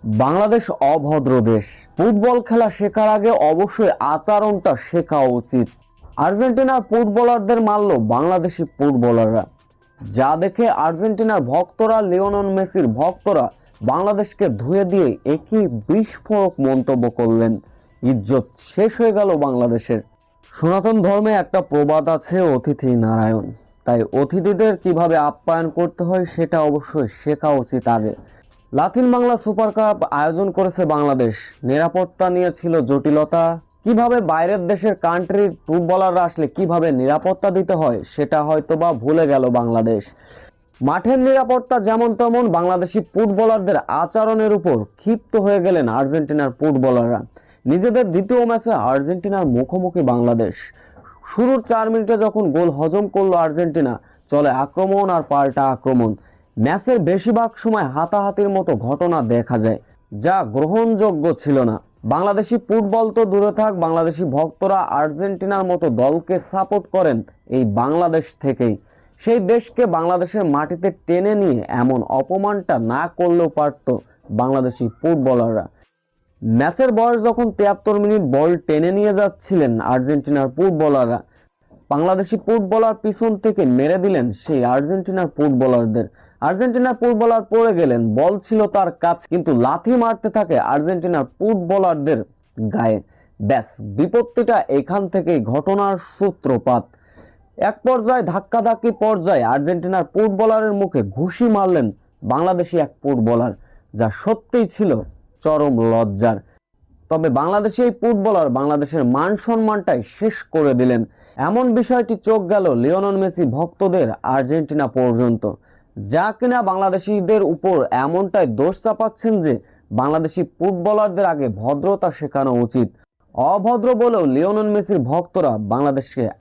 বাংলাদেশ অভদ্র দেশ। ফুটবল খেলা শেখার আগে অবশ্যই আচরণটা শেখা উচিত। আর্জেন্টিনার ফুটবলারদের মারল বাংলাদেশি ফুটবলাররা, যা দেখে আর্জেন্টিনার ভক্তরা, লিওনেল মেসির ভক্তরা বাংলাদেশকে ধুয়ে দিয়ে একই বিস্ফোরক মন্তব্য করলেন। ইজ্জত শেষ হয়ে গেল বাংলাদেশের। সনাতন ধর্মে একটা প্রবাদ আছে, অতিথি নারায়ণ। তাই অতিথিদের কিভাবে আপ্যায়ন করতে হয় সেটা অবশ্যই শেখা উচিত আগে। লাতিন বাংলা সুপার কাপ আয়োজন করেছে বাংলাদেশ। নিরাপত্তা নিয়ে ছিল জটিলতা। কিভাবে বাইরের দেশের কান্ট্রির ফুটবলাররা আসলে কিভাবে নিরাপত্তা দিতে হয় সেটা হয়তোবা ভুলে গেল বাংলাদেশ। মাঠের নিরাপত্তা যেমন তেমন, বাংলাদেশি ফুটবলারদের আচরণের উপর ক্ষিপ্ত হয়ে গেলেন আর্জেন্টিনার ফুটবলাররা। নিজেদের দ্বিতীয় ম্যাচে আর্জেন্টিনার মুখোমুখি বাংলাদেশ। শুরুর 4 মিনিটে যখন গোল হজম করলো আর্জেন্টিনা, চলে আক্রমণ আর পাল্টা আক্রমণ। ম্যাচের বেশিরভাগ সময় হাতাহাতির মতো ঘটনা দেখা যায়, যা গ্রহণযোগ্য ছিল না। বাংলাদেশি ফুটবল তো দূরে থাক, বাংলাদেশি ভক্তরা আর্জেন্টিনার মতো দলকে সাপোর্ট করেন এই বাংলাদেশ থেকেই। সেই দেশকে বাংলাদেশের মাটিতে টেনে নিয়ে এমন অপমানটা না করলেও পারত বাংলাদেশি ফুটবলাররা। ম্যাচের বয়স যখন 73 মিনিট, বল টেনে নিয়ে যাচ্ছিলেন আর্জেন্টিনার ফুটবলাররা, বাংলাদেশি ফুটবলার পিছন থেকে মেরে দিলেন সেই আর্জেন্টিনার ফুটবলারদের। আর্জেন্টিনার ফুটবলার পড়ে গেলেন, বল ছিল তার কাছে, কিন্তু লাথি মারতে থাকে আর্জেন্টিনার ফুটবলারদের গায়ে। ব্যাস, বিপত্তিটা এখান থেকেই ঘটনার সূত্রপাত। এক পর্যায়ে ধাক্কাধাক্কি পর্যায়ে আর্জেন্টিনার ফুটবলারের মুখে ঘুষি মারলেন বাংলাদেশি এক ফুটবলার, যা সত্যিই ছিল চরম লজ্জার। তবে বাংলাদেশি এই ফুটবলার বাংলাদেশের মান সম্মানটাই শেষ করে দিলেন। এমন বিষয়টি চোখ গেল লিওনেল মেসি ভক্তদের আর্জেন্টিনা পর্যন্ত, যা কিনা বাংলাদেশিদের উপর এমনটাই দোষ চাপাচ্ছেন যে বাংলাদেশি ফুটবলারদের আগে ভদ্রতা শেখানো উচিত। অভদ্র বলেও লিওনেল মেসির ভক্তরা বাংলাদেশকে